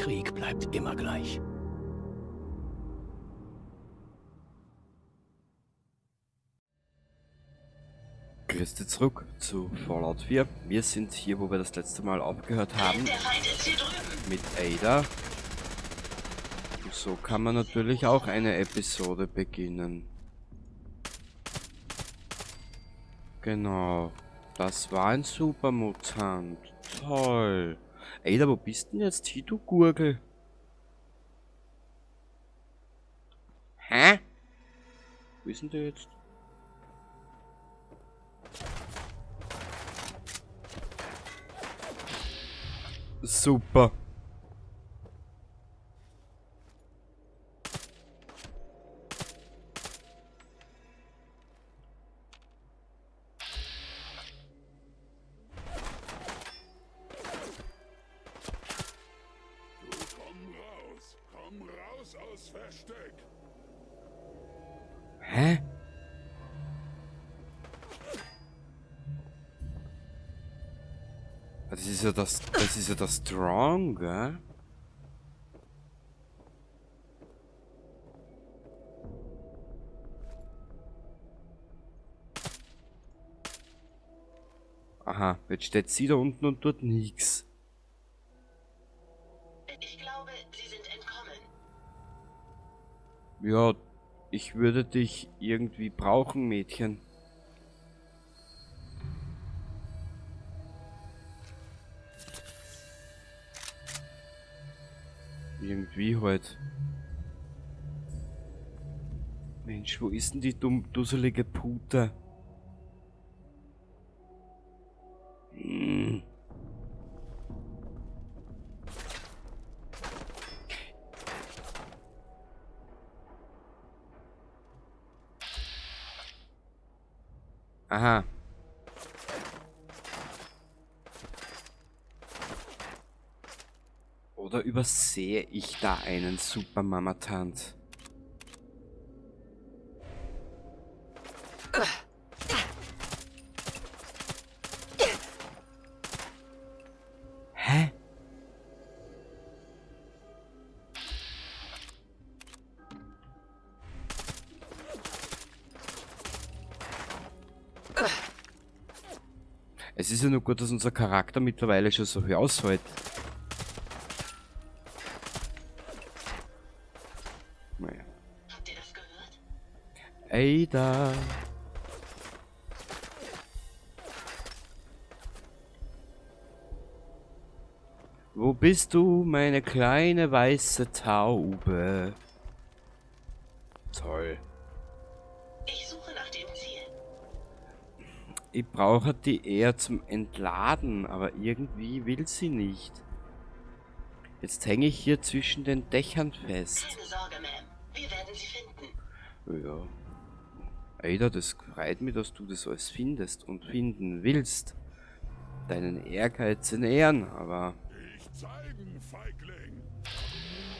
Krieg bleibt immer gleich. Grüß dich zurück zu Fallout 4. Wir sind hier, wo wir das letzte Mal aufgehört haben, Der Feind ist hier drüben. mit Ada. Und so kann man natürlich auch eine Episode beginnen. Genau. Das war ein Supermutant. Toll. Ada, wo bist denn jetzt hier, du Gurgel? Hä? Wo ist denn der jetzt? Super. Komm raus aus Versteck. Hä? Das ist ja das Strong, gell? Aha, jetzt steht sie da unten und tut nichts. Ich glaube, sie sind entkommen. Ja, ich würde dich irgendwie brauchen, Mädchen. Irgendwie halt. Mensch, wo ist denn die dusselige Pute? Hm. Aha. Oder übersehe ich da einen Supermamatant? Hä? Es ist ja nur gut, dass unser Charakter mittlerweile schon so viel aushält. Naja. Habt ihr das gehört? Ada. Wo bist du, meine kleine weiße Taube? Toll. Ich suche nach dem Ziel. Ich brauche die eher zum Entladen, aber irgendwie will sie nicht. Jetzt hänge ich hier zwischen den Dächern fest. Keine Sorge, Ma'am. Wir werden sie finden. Ja. Ada, das freut mich, dass du das alles findest und finden willst. Deinen Ehrgeiz in Ehren, aber... Ich zeigen, Feigling.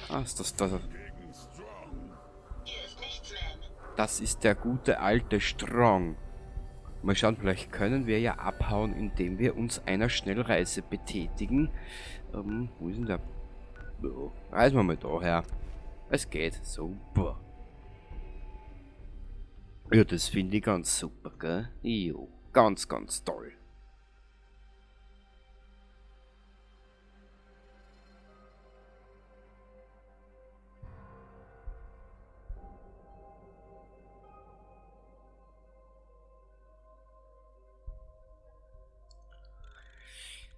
Ah, ist das da... Gegen Strong. Hier ist nichts, Ma'am. Das ist der gute alte Strong. Mal schauen, vielleicht können wir ja abhauen, indem wir uns einer Schnellreise betätigen. Wo ist denn der... Oh, reisen wir mal daher. Es geht. Super. Ja, das finde ich ganz super, gell? Jo, ganz, ganz toll.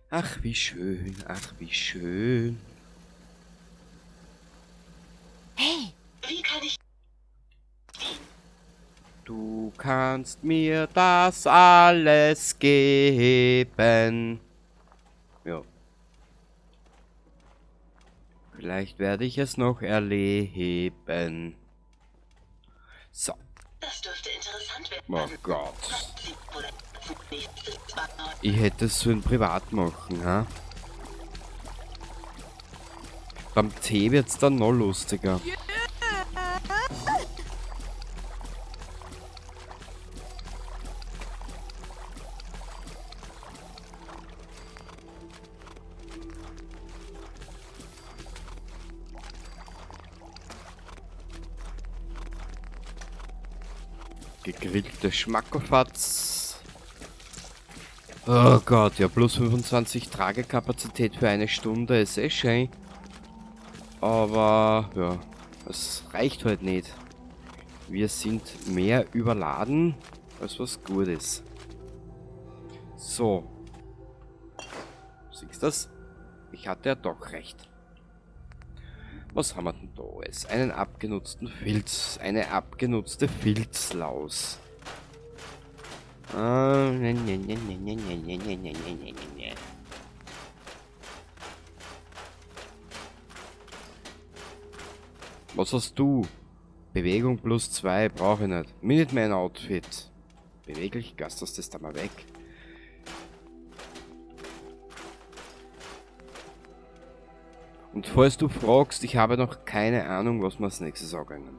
Ach, wie schön, ach, wie schön. Hey! Wie kann ich... Du kannst mir das alles geben. Ja. Vielleicht werde ich es noch erleben. So. Das dürfte interessant werden. Oh Gott. Sie wohl als nächstes Mal. Ich hätte es so in Privat machen, ha? Beim Tee wird's dann noch lustiger. gegrillte Schmackofatz. Oh Gott, ja, plus 25 Tragekapazität für eine Stunde ist eh schön. Aber, ja, das reicht halt nicht. Wir sind mehr überladen, als was gut ist. So. Siehst du das? Ich hatte ja doch recht. Was haben wir denn da alles? Einen abgenutzten Filz. Eine abgenutzte Filzlaus. Was hast du? Bewegung plus 2, brauche ich nicht. Minuteman Outfit. Beweglich, Gast, das da mal weg. Und falls du fragst, ich habe noch keine Ahnung, was wir als nächstes angehen.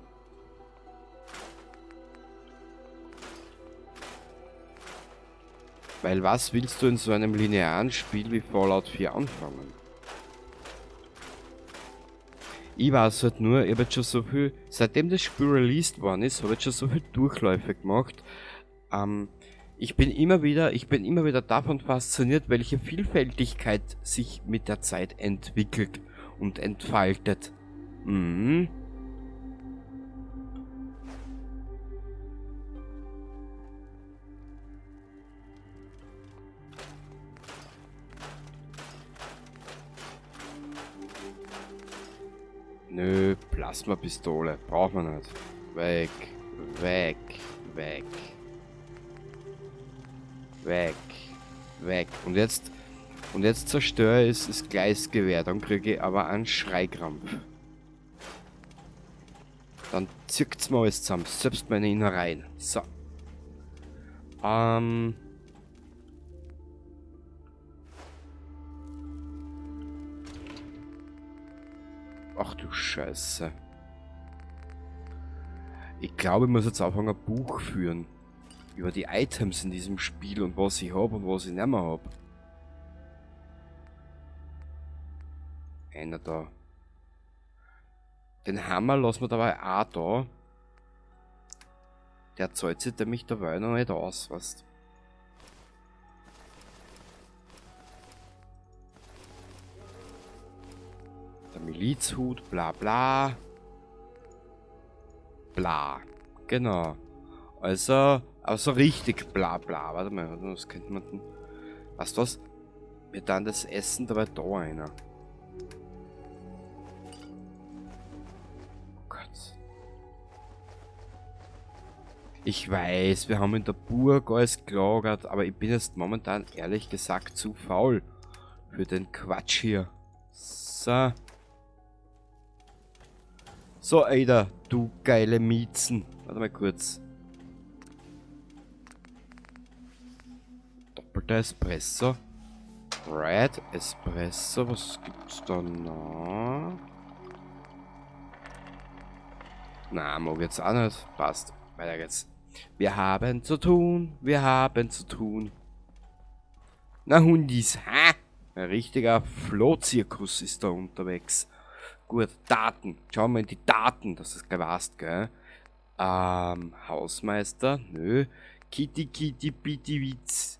Weil was willst du in so einem linearen Spiel wie Fallout 4 anfangen? Ich weiß halt nur, ich habe jetzt schon so viel, seitdem das Spiel released worden ist, habe ich jetzt schon so viel Durchläufe gemacht. Ich bin immer wieder davon fasziniert, welche Vielfältigkeit sich mit der Zeit entwickelt und entfaltet. Mhm. Nö, Plasmapistole, braucht man nicht. Weg, weg, weg. Weg, weg. Und jetzt zerstöre ich das Gleisgewehr, dann kriege ich aber einen Schreikrampf. Dann zirkt's mir alles zusammen, selbst meine Innereien. So. Ach du Scheiße. Ich glaube, ich muss jetzt anfangen, ein Buch führen. Über die Items in diesem Spiel und was ich habe und was ich nicht mehr habe. Einer da. Den Hammer lassen wir dabei auch da. Der zahlt sich nämlich dabei noch nicht aus, weißt. Der Milizhut, bla bla. Bla. Genau. Also richtig bla bla. Warte mal, was könnte man denn. Weißt du was? Wir dann das Essen dabei da einer. Oh Gott. Ich weiß, wir haben in der Burg alles gelagert, aber ich bin jetzt momentan ehrlich gesagt zu faul für den Quatsch hier. So. So, Ada, du geile Miezen. Warte mal kurz. Doppelter Espresso. Red Espresso. Was gibt's da noch? Na, mag jetzt auch nicht. Passt. Weiter geht's. Wir haben zu tun. Wir haben zu tun. Na, Hundis. Ha? Ein richtiger Flohzirkus ist da unterwegs. Gut, Daten. Schauen wir in die Daten, dass du es gleich weißt, gell? Hausmeister? Nö. Kitty Kitty Bitty Witz.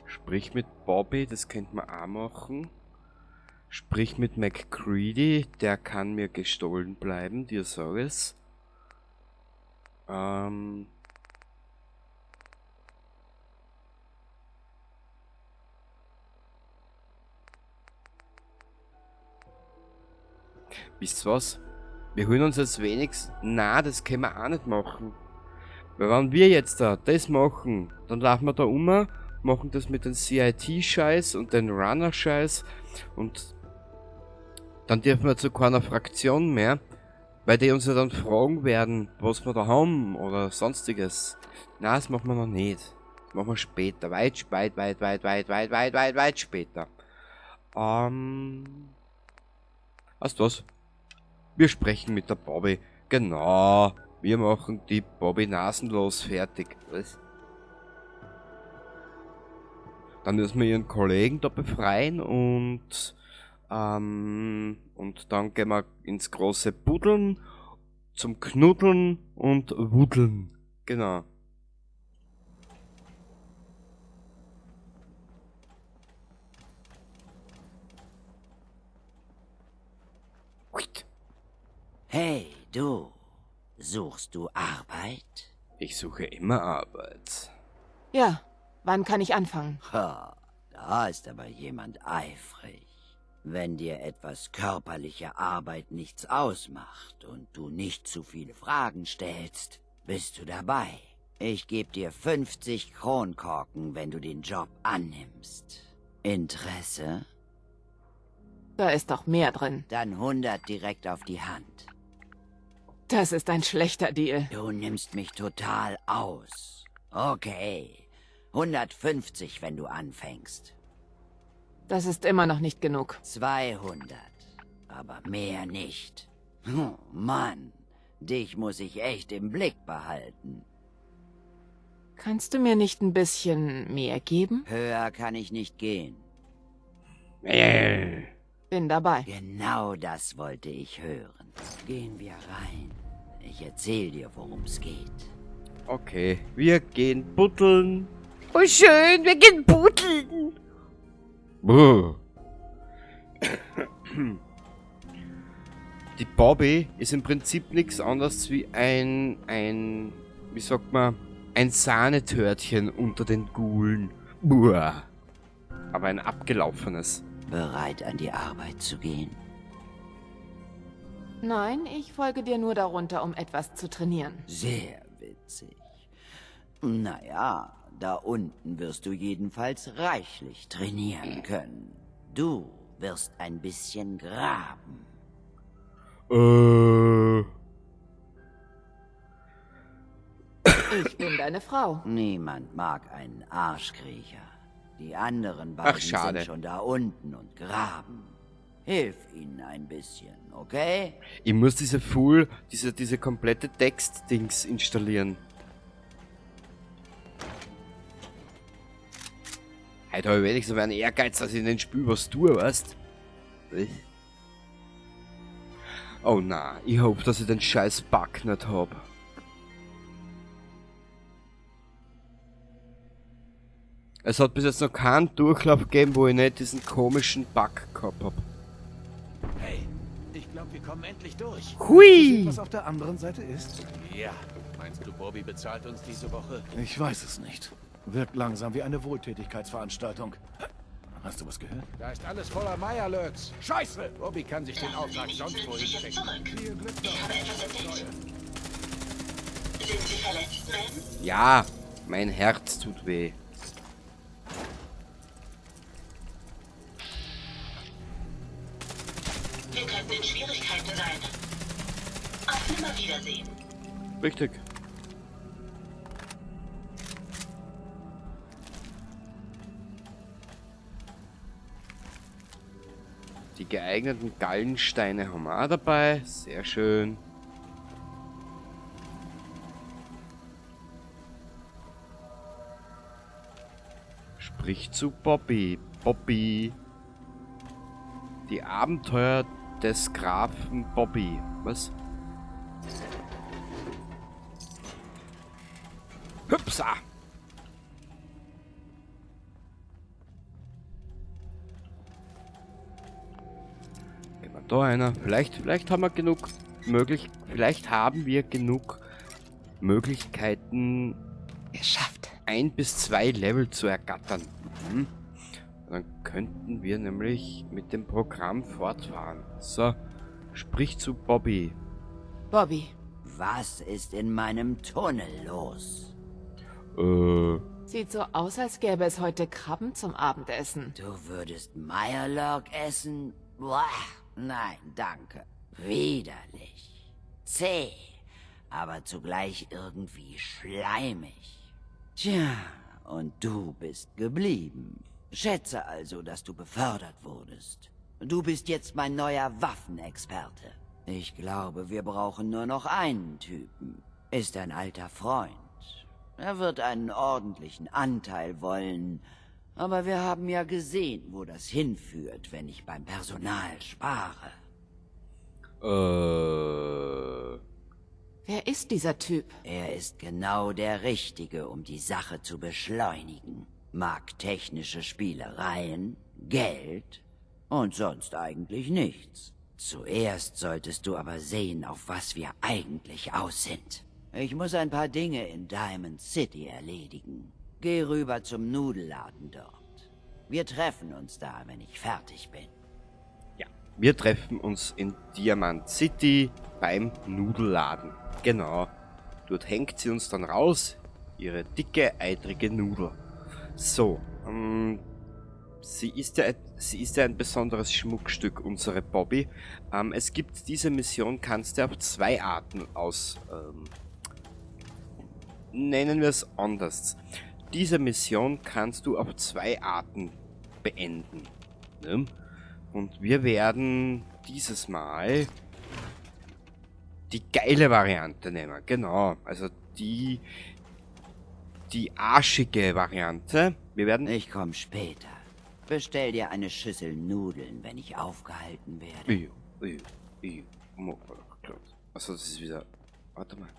Sprich mit Bobby, das könnte man auch machen. Sprich mit McCready, der kann mir gestohlen bleiben, dir sag es. Wisst ihr was? Wir holen uns jetzt wenigstens. Na, das können wir auch nicht machen. Weil wenn wir jetzt da das machen, dann laufen wir da machen das mit dem CIT-Scheiß und den Runner-Scheiß und dann dürfen wir zu keiner Fraktion mehr, weil die uns ja dann fragen werden, was wir da haben oder sonstiges. Na, das machen wir noch nicht. Das machen wir später. Weit später. Weißt du was? Wir sprechen mit der Bobby. Genau. Wir machen die Bobby nasenlos fertig. Was? Dann müssen wir ihren Kollegen da befreien und dann gehen wir ins große Buddeln zum Knuddeln und Wuddeln. Genau. Hey, du. Suchst du Arbeit? Ich suche immer Arbeit. Ja, wann kann ich anfangen? Ha, da ist aber jemand eifrig. Wenn dir etwas körperliche Arbeit nichts ausmacht und du nicht zu viele Fragen stellst, bist du dabei. Ich gebe dir 50 Kronkorken, wenn du den Job annimmst. Interesse? Da ist doch mehr drin. Dann 100 direkt auf die Hand. Das ist ein schlechter Deal. Du nimmst mich total aus. Okay, 150, wenn du anfängst. Das ist immer noch nicht genug. 200, aber mehr nicht. Mann, dich muss ich echt im Blick behalten. Kannst du mir nicht ein bisschen mehr geben? Höher kann ich nicht gehen. Bin dabei. Genau das wollte ich hören. Gehen wir rein. Ich erzähl dir, worum es geht. Okay, wir gehen buddeln. Oh schön, wir gehen buddeln. Buh. Die Bobby ist im Prinzip nichts anderes wie wie sagt man, ein Sahnetörtchen unter den Gulen. Buah. Aber ein abgelaufenes. Bereit, an die Arbeit zu gehen? Nein, ich folge dir nur darunter, um etwas zu trainieren. Sehr witzig. Naja, da unten wirst du jedenfalls reichlich trainieren können. Du wirst ein bisschen graben. Ich bin deine Frau. Niemand mag einen Arschkriecher. Die anderen beiden schade. sind schon da unten und graben. Hilf ihnen ein bisschen, okay? Ich muss diese komplette Text-Dings installieren. Heute habe ich wenigstens einen Ehrgeiz, dass ich in den Spiel was tue, weißt? Oh na, ich hoffe, dass ich den scheiß Bug nicht hab. Es hat bis jetzt noch keinen Durchlauf gegeben, wo ich nicht diesen komischen Bug gehabt hab. Hey, ich glaube, wir kommen endlich durch. Hui! Was auf der anderen Seite ist? Ja, meinst du, Bobby bezahlt uns diese Woche? Ich weiß es nicht. Wirkt langsam wie eine Wohltätigkeitsveranstaltung. Hast du was gehört? Da ist alles voller Meierlurks. Scheiße! Bobby kann sich den Lassen Sie Auftrag mich, sonst sind wohin Sie sicher stecken. zurück? Viel Glück Ich habe etwas entdeckt. Sind Sie verletzt, Ma'am? Ja, mein Herz tut weh. Wir könnten in Schwierigkeiten sein. Auf Nimmerwiedersehen. Richtig. Die geeigneten Gallensteine haben wir auch dabei. Sehr schön. Sprich zu Bobby. Bobby. Die Abenteuer des Grafen Bobby. Was? Hüpsa! Gehen wir da einer. Vielleicht haben wir genug vielleicht haben wir genug Möglichkeiten, Geschafft. 1 bis 2 Level zu ergattern. Mhm. Dann könnten wir nämlich mit dem Programm fortfahren. So, sprich zu Bobby. Bobby, Was ist in meinem Tunnel los? sieht so aus, als gäbe es heute Krabben zum Abendessen. Du würdest Meierlurk essen? Boah, nein, danke. Widerlich. Zäh, aber zugleich irgendwie schleimig. Tja, und du bist geblieben. Schätze also, dass du befördert wurdest. Du bist jetzt mein neuer Waffenexperte. Ich glaube, wir brauchen nur noch einen Typen. Ist ein alter Freund. Er wird einen ordentlichen Anteil wollen. Aber wir haben ja gesehen, wo das hinführt, wenn ich beim Personal spare. Wer ist dieser Typ? Er ist genau der Richtige, um die Sache zu beschleunigen. Mag technische Spielereien, Geld und sonst eigentlich nichts. Zuerst solltest du aber sehen, auf was wir eigentlich aus sind. Ich muss ein paar Dinge in Diamond City erledigen. Geh rüber zum Nudelladen dort. Wir treffen uns da, wenn ich fertig bin. Ja, wir treffen uns in Diamond City beim Nudelladen. Genau. Dort hängt sie uns dann raus. Ihre dicke, eitrige Nudel. So, sie ist ja ein besonderes Schmuckstück, unsere Bobby. Es gibt diese Mission, kannst du auf 2 Arten nennen wir es anders. Diese Mission kannst du auf 2 Arten beenden. Ne? Und wir werden dieses Mal die geile Variante nehmen. Genau, also die arschige Variante. Wir werden... Ich komm später. Bestell dir eine Schüssel Nudeln, wenn ich aufgehalten werde. Also das ist wieder... Warte mal.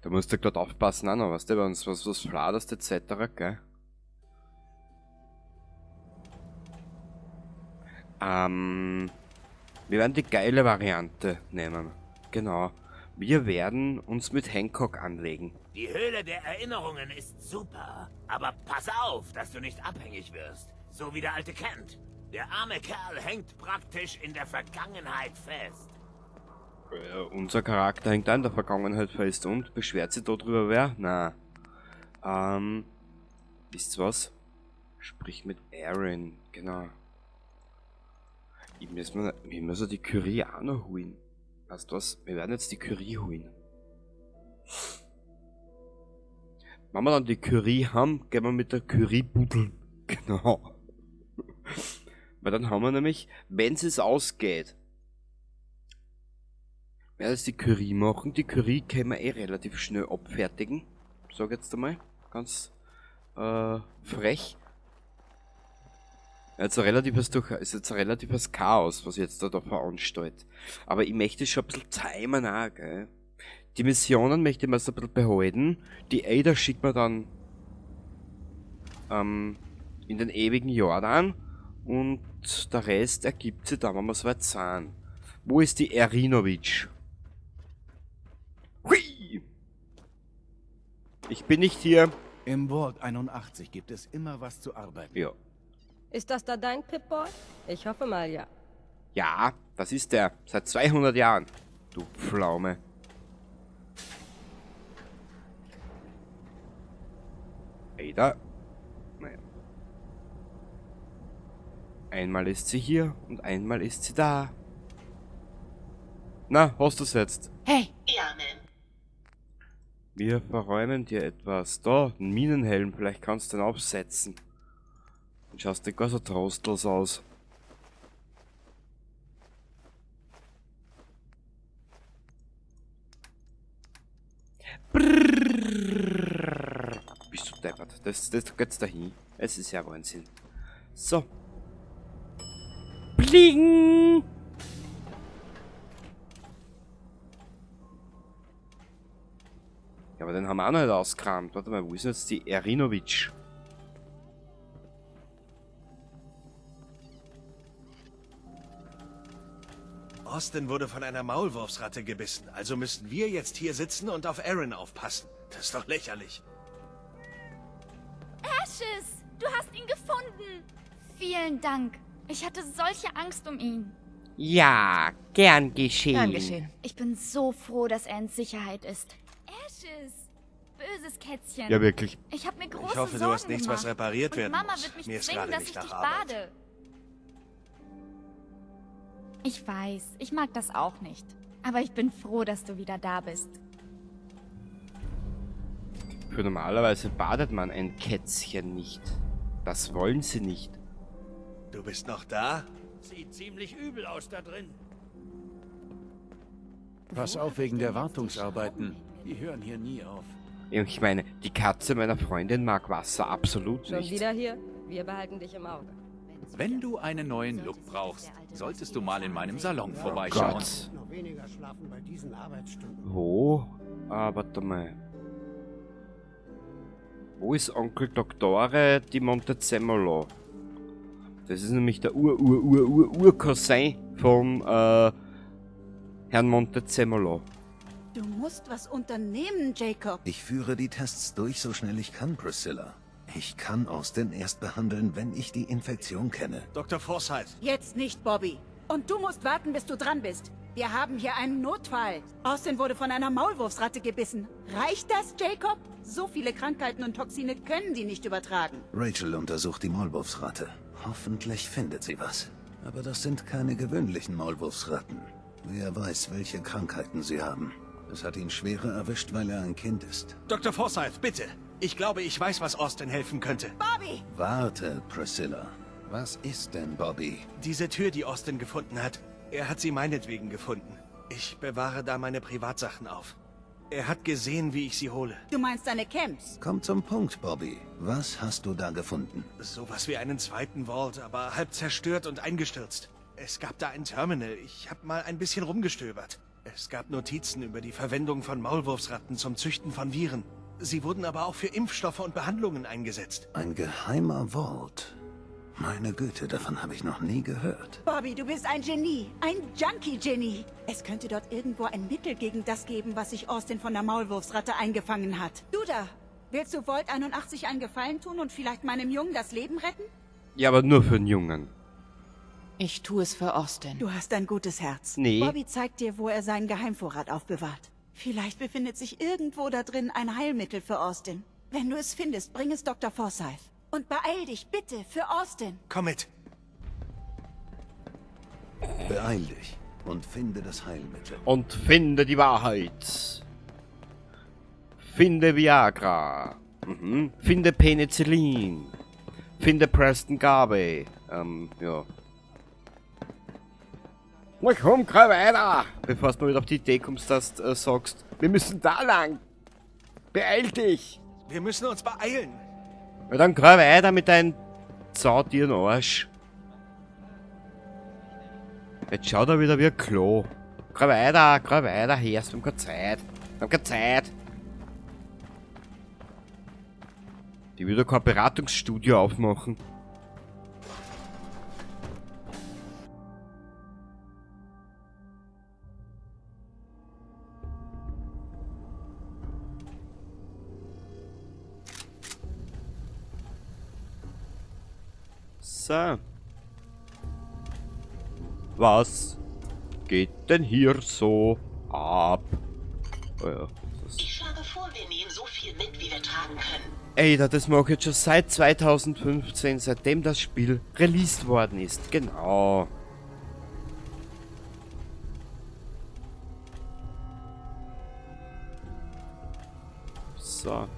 Da musst du gerade aufpassen, auch noch, weißt du, bei uns was fladerst etc., gell? Wir werden die geile Variante nehmen. Genau. Wir werden uns mit Hancock anlegen. Die Höhle der Erinnerungen ist super. Aber pass auf, dass du nicht abhängig wirst. So wie der alte Kent. Der arme Kerl hängt praktisch in der Vergangenheit fest. Unser Charakter hängt an der Vergangenheit fest und beschwert sich darüber wer? Na. Wisst ihr was? Sprich mit Aaron, genau. Wir müssen die Curie auch noch holen. Weißt du was? Wir werden jetzt die Curie holen. Wenn wir dann die Curie haben, gehen wir mit der Curie buddeln. Genau. Weil dann haben wir nämlich, wenn es ausgeht, werden wir die Curie machen. Die Curie können wir relativ schnell abfertigen. Sag jetzt einmal. Ganz frech. Ist jetzt ein relatives Chaos, was jetzt da veranstaltet. Aber ich möchte schon ein bisschen timen auch, gell. Die Missionen möchte ich mir so ein bisschen behalten. Die Ada schickt man dann in den ewigen Jordan. Und der Rest ergibt sich dann, wenn wir so weit sind. Wo ist die Erinovic? Hui! Ich bin nicht hier. Im Vault 81 gibt es immer was zu arbeiten. Ja. Ist das da dein Pip-Boy? Ich hoffe mal, ja. Ja, das ist der. Seit 200 Jahren. Du Pflaume. Ada. Naja. Einmal ist sie hier und einmal ist sie da. Na, hast du's jetzt? Hey, Ja, Ma'am. Wir verräumen dir etwas. Da, einen Minenhelm, vielleicht kannst du den aufsetzen. Du schaust nicht gar so trostlos aus. Brrrr. Bist du deppert? Das geht's dahin. Es ist ja Wahnsinn. So. Bling! Ja, aber den haben wir auch noch nicht ausgekramt. Warte mal, wo ist denn jetzt die Erinovic? Austin wurde von einer Maulwurfsratte gebissen, also müssen wir jetzt hier sitzen und auf Aaron aufpassen. Das ist doch lächerlich. Ashes, du hast ihn gefunden. Vielen Dank. Ich hatte solche Angst um ihn. Ja, gern geschehen. gern geschehen. Ich bin so froh, dass er in Sicherheit ist. Ashes, böses Kätzchen. Ja, wirklich. Ich habe mir große Ich hoffe, du Sorgen hast nichts, gemacht. was repariert Und werden Mama muss. wird mich Mir ist zwingen, gerade dass nicht ich nach dich Arbeit. bade. Ich weiß, ich mag das auch nicht. Aber ich bin froh, dass du wieder da bist. Für normalerweise badet man ein Kätzchen nicht. Das wollen sie nicht. Du bist noch da? Sieht ziemlich übel aus da drin. Pass auf wegen der Wartungsarbeiten. Die hören hier nie auf. Ich meine, die Katze meiner Freundin mag Wasser absolut Schon nicht. wieder hier? Wir behalten dich im Auge. Wenn du einen neuen Look brauchst, solltest du mal in meinem Salon vorbeischauen. Gott. Wo? Warte mal. Wo ist Onkel Doktore di Montezemolo? Das ist nämlich der Ur-Cousin vom Herrn Montezemolo. Du musst was unternehmen, Jacob. Ich führe die Tests durch, so schnell ich kann, Priscilla. Ich kann Austin erst behandeln, wenn ich die Infektion kenne. Dr. Forsyth. Jetzt nicht, Bobby. Und du musst warten, bis du dran bist. Wir haben hier einen Notfall. Austin wurde von einer Maulwurfsratte gebissen. Reicht das, Jacob? So viele Krankheiten und Toxine können die nicht übertragen. Rachel untersucht die Maulwurfsratte. Hoffentlich findet sie was. Aber das sind keine gewöhnlichen Maulwurfsratten. Wer weiß, welche Krankheiten sie haben. Es hat ihn schwerer erwischt, weil er ein Kind ist. Dr. Forsyth, bitte. Ich glaube, ich weiß, was Austin helfen könnte. Bobby! Warte, Priscilla. Was ist denn, Bobby? Diese Tür, die Austin gefunden hat. Er hat sie meinetwegen gefunden. Ich bewahre da meine Privatsachen auf. Er hat gesehen, wie ich sie hole. Du meinst deine Camps? Komm zum Punkt, Bobby. Was hast du da gefunden? Sowas wie einen zweiten Vault, aber halb zerstört und eingestürzt. Es gab da ein Terminal. Ich habe mal ein bisschen rumgestöbert. Es gab Notizen über die Verwendung von Maulwurfsratten zum Züchten von Viren. Sie wurden aber auch für Impfstoffe und Behandlungen eingesetzt. Ein geheimer Vault. Meine Güte, davon habe ich noch nie gehört. Bobby, du bist ein Genie. Ein Junkie-Genie. Es könnte dort irgendwo ein Mittel gegen das geben, was sich Austin von der Maulwurfsratte eingefangen hat. Du da, willst du Vault 81 einen Gefallen tun und vielleicht meinem Jungen das Leben retten? Ja, aber nur für einen Jungen. Ich tue es für Austin. Du hast ein gutes Herz. Nee. Bobby zeigt dir, wo er seinen Geheimvorrat aufbewahrt. Vielleicht befindet sich irgendwo da drin ein Heilmittel für Austin. Wenn du es findest, bring es Dr. Forsyth. Und beeil dich, bitte, für Austin. Komm mit. Beeil dich und finde das Heilmittel. Und finde die Wahrheit. Finde Viagra. Finde Penicillin. Finde Preston Garvey. Ja. Na komm, greif weiter! Bevor du wieder auf die Idee kommst, dass du sagst, wir müssen da lang. Beeil dich! Wir müssen uns beeilen. Ja, dann greif weiter mit deinem Zautieren Arsch. Jetzt schaut er wieder wie ein Klo. Greif weiter, Herst, wir haben keine Zeit. Wir haben keine Zeit. Die will doch kein Beratungsstudio aufmachen. So. Was geht denn hier so ab? Oh ja, Ich schlage vor, wir nehmen so viel mit, wie wir tragen können. ey, das mache ich jetzt schon seit 2015, seitdem das Spiel released worden ist. Genau. So.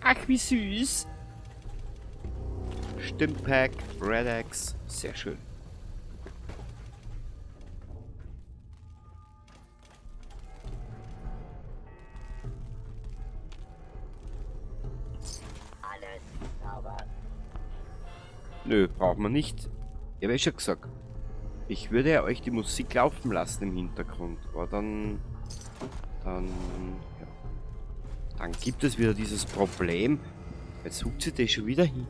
Ach, wie süß. Stimpack, Red Axe, sehr schön. Alles sauber. Nö, braucht man nicht. Ich habe ja schon gesagt. Ich würde ja euch die Musik laufen lassen im Hintergrund. Aber dann gibt es wieder dieses Problem. Jetzt huckt sie das schon wieder hin.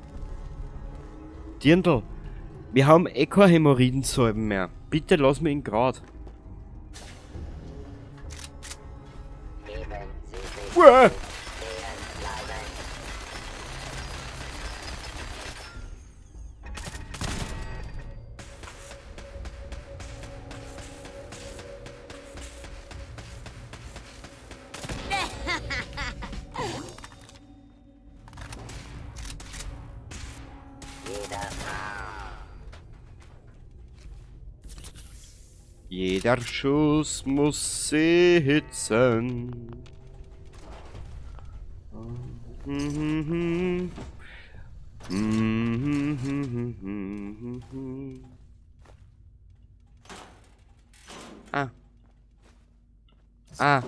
Dirndl, wir haben eh keine Hämorrhoidensalben mehr. Bitte lass mir ihn grad. Uah! Jeder Schuss muss sitzen. Ah. Ah.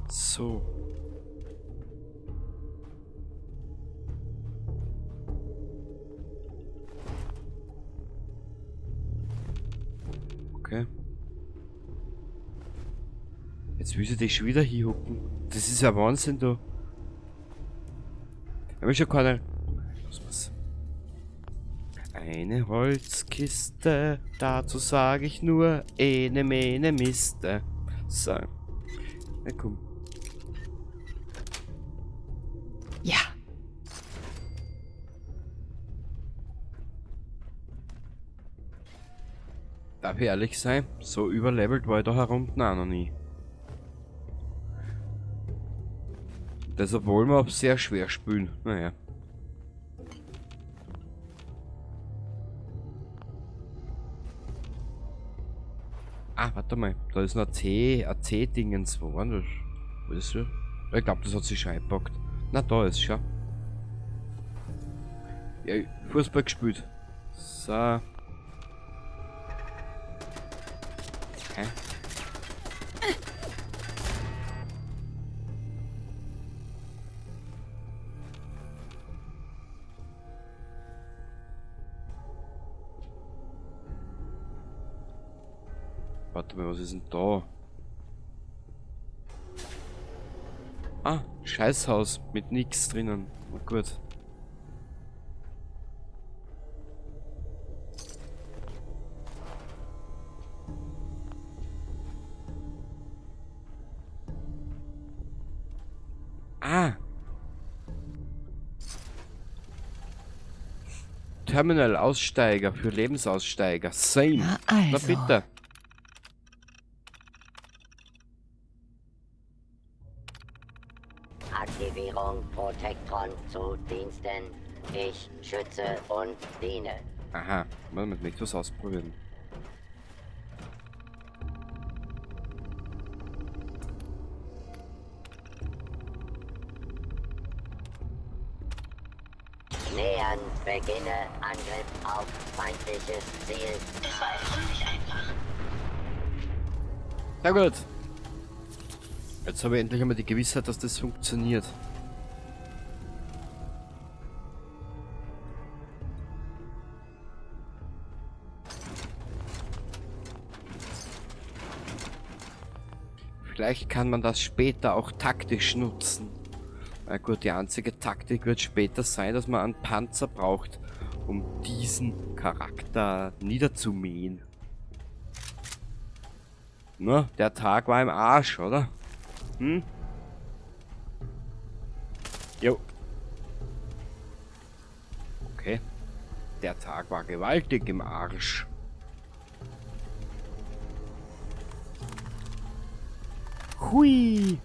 So. Okay. Jetzt will sie dich schon wieder hier hucken. Das ist ja Wahnsinn, da. Aber schon keine. Los, was? Eine Holzkiste, dazu sage ich nur ene mene Miste. So. Na komm. Ja. Darf ich ehrlich sein? So überlevelt war ich da herunten auch noch nie. Das obwohl wir sehr schwer spielen. Naja. Ah, warte mal. Da ist noch ein C-Dingens. Wo war das? Wo ist das? Ich glaube, das hat sich schon eingepackt. Na, da ist schon. Ja, Fußball gespielt. So. Hä? Warte mal, was ist denn da? Ah, Scheißhaus mit nix drinnen. Oh, gut. Ah! Terminal Aussteiger für Lebensaussteiger. Same. Na also. Na bitte. Aktivierung Protektron zu Diensten. Ich schütze und diene. Aha, mal mit mich was ausprobieren. Nähern, beginne Angriff auf feindliches Ziel. Es war erstaunlich einfach. Na gut. Jetzt habe ich endlich einmal die Gewissheit, dass das funktioniert. Vielleicht kann man das später auch taktisch nutzen. Na gut, die einzige Taktik wird später sein, dass man einen Panzer braucht, um diesen Charakter niederzumähen. Na, der Tag war im Arsch, oder? Hm? Jo. Okay. Der Tag war gewaltig im Arsch. Hui.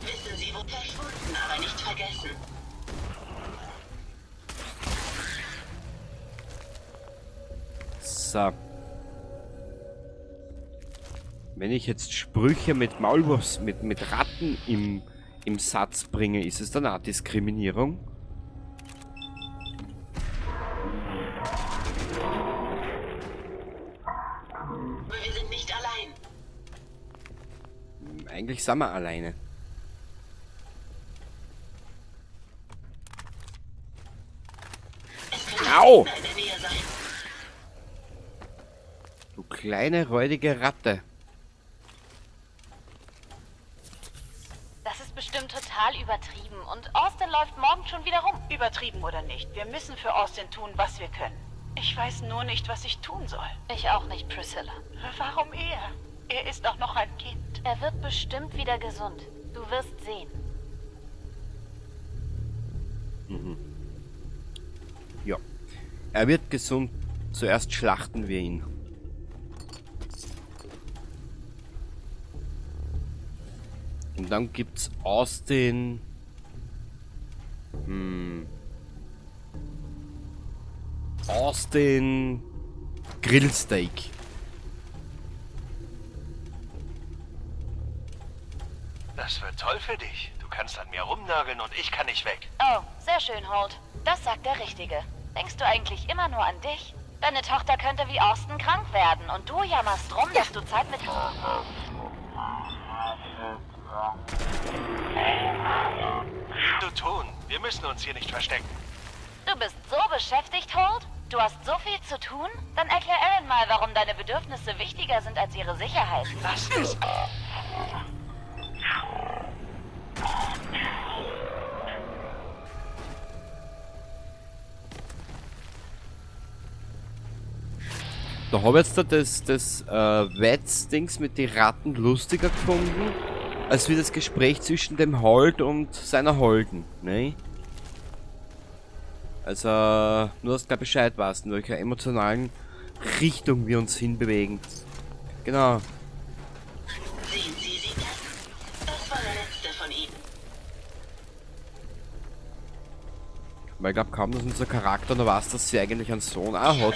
Wissen Sie, wo verschwunden, aber nicht vergessen. So. Wenn ich jetzt Sprüche mit Maulwurfs, mit Ratten im Satz bringe, ist es dann auch Diskriminierung? Wir sind nicht allein. Eigentlich sind wir alleine. Es könnte Au! in der Nähe sein. Du kleine, räudige Ratte. Das ist bestimmt total übertrieben und Austin läuft morgen schon wieder rum. Übertrieben oder nicht, wir müssen für Austin tun, was wir können. Ich weiß nur nicht, was ich tun soll. Ich auch nicht, Priscilla. Warum er? Er ist auch noch ein Kind. Er wird bestimmt wieder gesund. Du wirst sehen. Mhm. Ja. Er wird gesund. Zuerst schlachten wir ihn. Und dann gibt's Austin. Austin Grillsteak. Das wird toll für dich. Du kannst an mir rumnörgeln und ich kann nicht weg. Oh, sehr schön, Holt. Das sagt der Richtige. Denkst du eigentlich immer nur an dich? Deine Tochter könnte wie Austin krank werden und du jammerst rum, dass du Zeit mit... Du Ton, wir müssen uns hier nicht verstecken. Du bist so beschäftigt, Holt? Du hast so viel zu tun? Dann erklär Aaron mal, warum deine Bedürfnisse wichtiger sind als ihre Sicherheit. Lass es. Da habe ich jetzt das Wetz-Dings mit den Ratten lustiger gefunden, als wie das Gespräch zwischen dem Holt und seiner Holden, ne? Also, nur dass du gleich Bescheid weißt, in welcher emotionalen Richtung wir uns hinbewegen. Genau. Sehen Sie das? Das war der letzte von ihnen. Weil ich glaube kaum, dass unser Charakter noch weiß, dass sie eigentlich einen Sohn auch hat.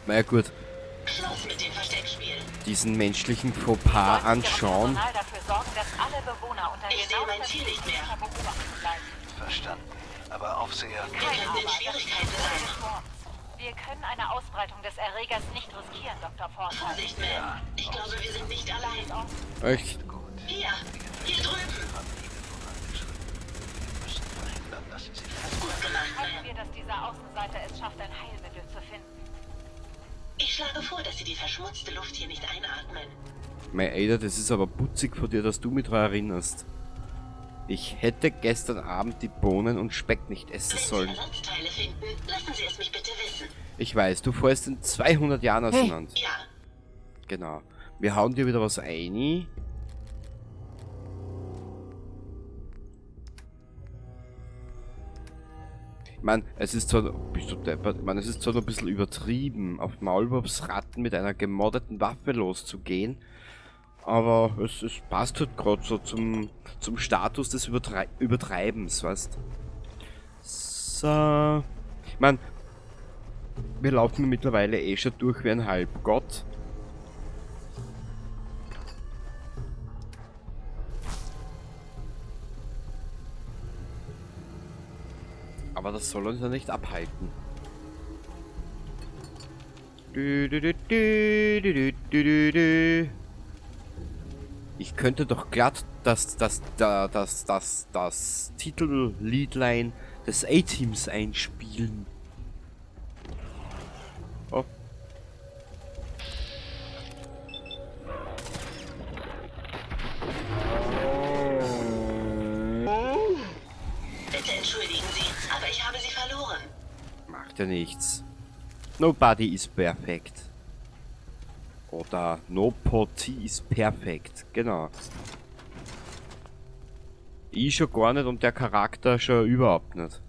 Na ja, gut. Schluss mit dem Versteckspiel. Diesen menschlichen Fauxpas anschauen. Dafür sorgen, dass alle Bewohner unter Ich sehe mein Ziel nicht mehr. Verstanden. Aber Aufseher... Wir könnten in Schwierigkeiten sein. Wir können eine Ausbreitung des Erregers nicht riskieren, Dr. Forsyth. Vorsicht, Ma'am. Ich glaube, wir sind nicht allein. Echt? Hier drüben. Gut gemacht, Hoffen Ma'am. wir, dass dieser Außenseiter es schafft, ein Heilmittel zu finden. Ich schlage vor, dass Sie die verschmutzte Luft hier nicht einatmen. Mein Ada, das ist aber putzig von dir, dass du mich daran erinnerst. Ich hätte gestern Abend die Bohnen und Speck nicht essen sollen. Wenn Sie Ersatzteile finden, lassen Sie es mich bitte wissen. Ich weiß, du fällst in 200 Jahren auseinander. Ja. Genau. Wir hauen dir wieder was ein. Ich meine, es ist zwar... Bist du deppert? Ich meine, es ist zwar noch ein bisschen übertrieben, auf Maulwurfsratten mit einer gemoddeten Waffe loszugehen. Aber es passt halt gerade so zum Status des Übertreibens, weißt. So. Ich meine, wir laufen mittlerweile eh schon durch wie ein Halbgott. Aber das soll uns ja nicht abhalten. Ich könnte doch glatt das Titelliedlein des A-Teams einspielen. Oh. Bitte entschuldigen Sie, aber ich habe Sie verloren. Macht ja nichts. Nobody is perfect. Oder Nobody is perfect. Genau. Ich schon gar nicht und der Charakter schon überhaupt nicht.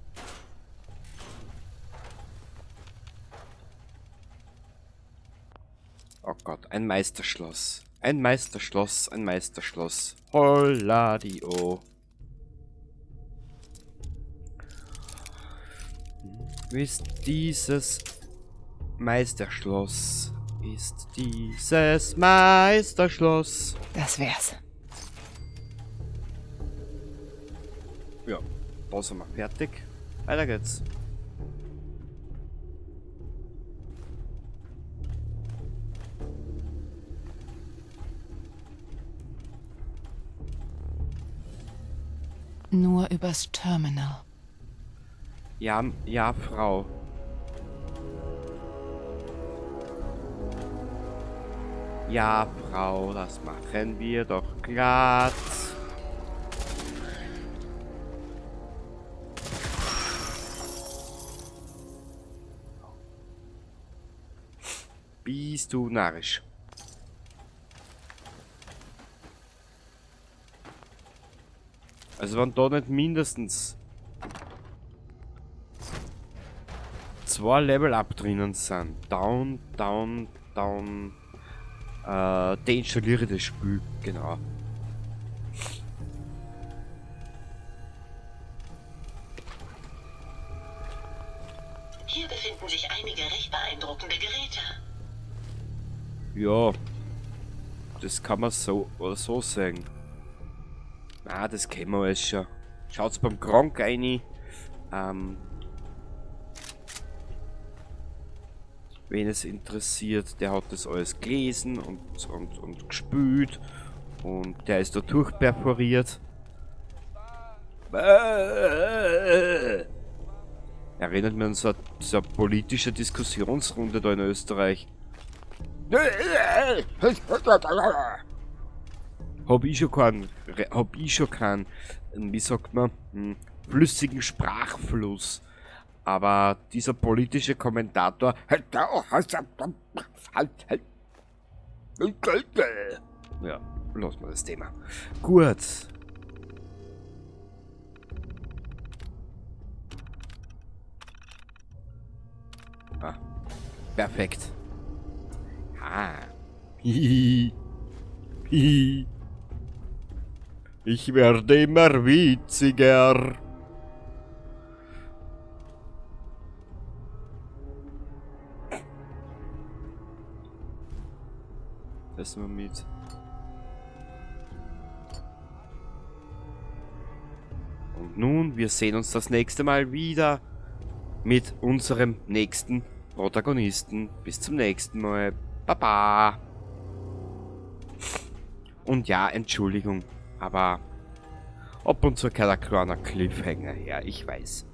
Oh Gott, ein Meisterschloss. Ein Meisterschloss, ein Meisterschloss. Holladio. Ist dieses Meisterschloss? Ist dieses Meisterschloss? Das wär's. Ja, da sind wir fertig. Weiter geht's. Nur übers Terminal. Ja, ja, Frau. Ja, Frau, das machen wir doch glatt. Bist du narrisch? Also wenn da nicht mindestens 2 Level-Up drinnen sind. Down. Deinstalliere das Spiel. Genau. Hier befinden sich einige recht beeindruckende Geräte. Ja. Das kann man so oder so sagen. Ah, das kennen wir alles schon. Schaut's beim Gronk rein. Wen es interessiert, der hat das alles gelesen und gespült. Und der ist da durchperforiert. Erinnert mich an so eine politische Diskussionsrunde da in Österreich. Hab ich schon keinen, wie sagt man, flüssigen Sprachfluss. Aber dieser politische Kommentator... Ja, lassen wir das Thema. Gut. Ah, perfekt. Ah. Hihi. Hihi. Ich werde immer witziger. Essen wir mit. Und nun, wir sehen uns das nächste Mal wieder mit unserem nächsten Protagonisten. Bis zum nächsten Mal. Baba. Und ja, Entschuldigung, aber ab und zu kein kleiner Cliffhanger her, ich weiß.